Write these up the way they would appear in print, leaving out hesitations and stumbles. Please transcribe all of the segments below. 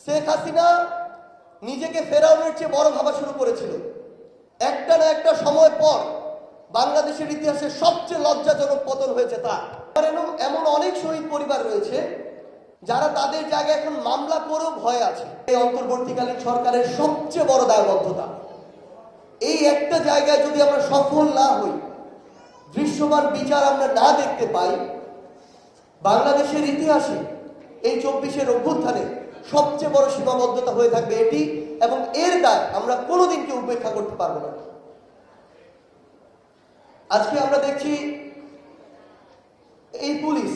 শেখ হাসিনা নিজেকে ফেরাউনের চেয়ে বড় ভাবা শুরু করেছিল। একটা না একটা সময় পর বাংলাদেশের ইতিহাসে সবচেয়ে লজ্জাজনক পতন হয়েছে তার। এমন অনেক শহীদ পরিবার রয়েছে যারা তাদের জায়গায় এখন মামলা করেও ভয় আছে। এই অন্তর্বর্তীকালীন সরকারের সবচেয়ে বড় দায়বদ্ধতা, এই একটা জায়গায় যদি আমরা সফল না হই, দৃশ্যমান বিচার আমরা না দেখতে পাই, বাংলাদেশের ইতিহাসে এই 24-এর অভ্যুত্থানে সবচেয়ে বড় সীমাবদ্ধতা হয়ে থাকবে এটি, এবং এর দায় আমরা কোনোদিন কেউ উপেক্ষা করতে পারবো না। আজকে আমরা দেখছি এই পুলিশ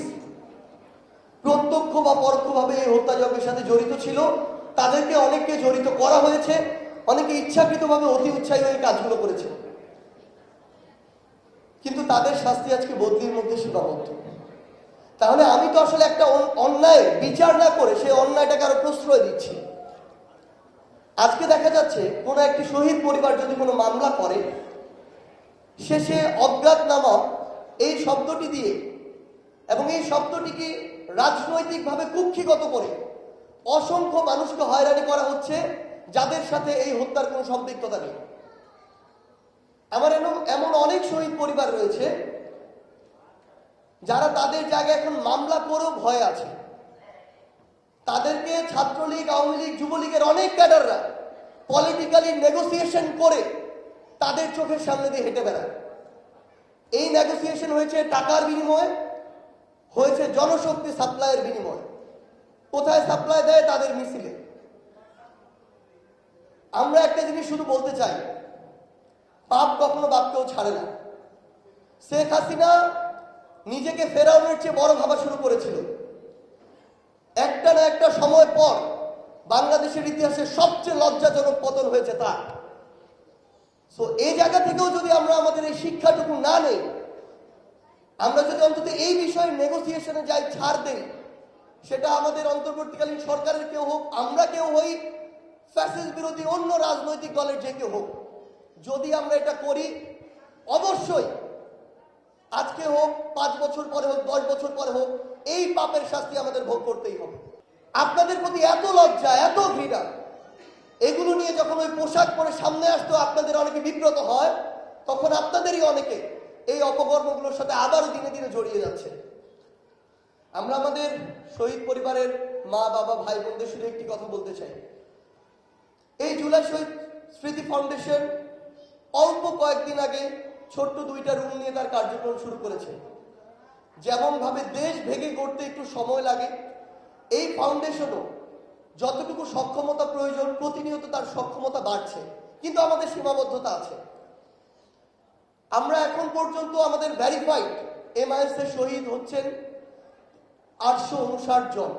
প্রত্যক্ষ বা পরোক্ষভাবে এই হত্যাযজ্ঞের সাথে জড়িত ছিল। তাদেরকে অনেককে জড়িত করা হয়েছে, অনেকে ইচ্ছাকৃতভাবে অতি উৎসাহী হয়ে কাজগুলো করেছে, কিন্তু তাদের শাস্তি আজকে বদলির মধ্যে সীমাবদ্ধ। তাহলে আমি তো আসলে একটা অন্যায় বিচার না করে সেই অন্যায়টাকে আরো প্রশ্রয় দিচ্ছি। আজকে দেখা যাচ্ছে কোনো একটি শহীদ পরিবার যদি কোনো মামলা করে, শেষে অজ্ঞাতনামা এই শব্দটি দিয়ে এবং এই শব্দটিকে রাজনৈতিকভাবে কুক্ষিগত করে অসংখ্য মানুষকে হয়রানি করা হচ্ছে যাদের সাথে এই হত্যার কোনো সম্পৃক্ততা নেই। আমার এমন অনেক শহীদ পরিবার রয়েছে যারা তাদের জায়গায় এখন মামলা করেও ভয় আছে। তাদেরকে ছাত্রলীগ, আওয়ামী লীগ, যুবলীগের অনেক ক্যাডাররা পলিটিক্যালি নেগোসিয়েশন করে তাদের চোখের সামনে দিয়ে হেঁটে বেড়ায়। এই নেগোসিয়েশন হয়েছে টাকার বিনিময়ে, হয়েছে জনশক্তি সাপ্লাইয়ের বিনিময়ে। কোথায় সাপ্লাই দেয়? তাদের মিছিলে। আমরা একটা জিনিস শুধু বলতে চাই, পাপ কখনো বাপকেও ছাড়ে না। শেখ হাসিনা নিজেকে ফেরাউনের চেয়ে বড় ভাবা শুরু করেছিল। একটা না একটা সময় পর বাংলাদেশের ইতিহাসে সবচেয়ে লজ্জাজনক পতন হয়েছে তার। সো এই জায়গা থেকেও যদি আমরা আমাদের এই শিক্ষাটুকু না নেই, আমরা যদি অন্তত এই বিষয়ে নেগোসিয়েশনে যাই, ছাড় দেই, সেটা আমাদের অন্তর্বর্তীকালীন সরকারের কেউ হোক, আমরা কেউ হই, ফ্যাসিস্ট বিরোধী অন্য রাজনৈতিক দলের যে কেউ হোক, যদি আমরা এটা করি, অবশ্যই আজকে হোক, 5 বছর পরে হোক, 10 বছর পরে হোক, এই পাপের শাস্তি আমাদের ভোগ করতেই হবে। আপনাদের প্রতি এত লজ্জা, এত ঘৃণা, এগুলো নিয়ে যখন ওই পোশাক পরে সামনে আসতো আপনাদের অনেকে বিব্রত হয়, তখন আপনাদেরই অনেকে এই অপকর্মগুলোর সাথে আবারও দিনে দিনে জড়িয়ে যাচ্ছে। আমরা আমাদের শহীদ পরিবারের মা, বাবা, ভাই বোনদের শুধু একটি কথা বলতে চাই, এই জুলাই শহীদ স্মৃতি ফাউন্ডেশন অল্প কয়েকদিন আগে ছোট্ট 2টা রুম নিয়ে তার কার্যক্রম শুরু করেছে। যেমন ভাবে দেশ ভেঙে করতে একটু সময় লাগে, এই ফাউন্ডেশনও যতটুকু সক্ষমতা প্রয়োজন প্রতিনিয়ত তার সক্ষমতা বাড়ছে, কিন্তু আমাদের সীমাবদ্ধতা আছে। আমরা এখন পর্যন্ত আমাদের ভেরিফাইড MIS এর শহীদ হচ্ছেন 859 জন।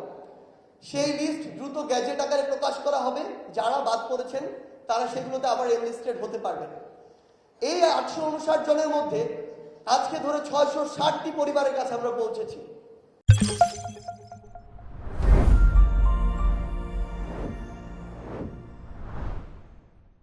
সেই লিস্ট দ্রুত গ্যাজেট আকারে প্রকাশ করা হবে। যারা বাদ পড়েছেন তারা সেগুলোতে আবার এনলিস্টেড হতে পারবেন। এই 859 জনের মধ্যে আজকে ধরে 660টি পরিবারের কাছে আমরা পৌঁছেছি।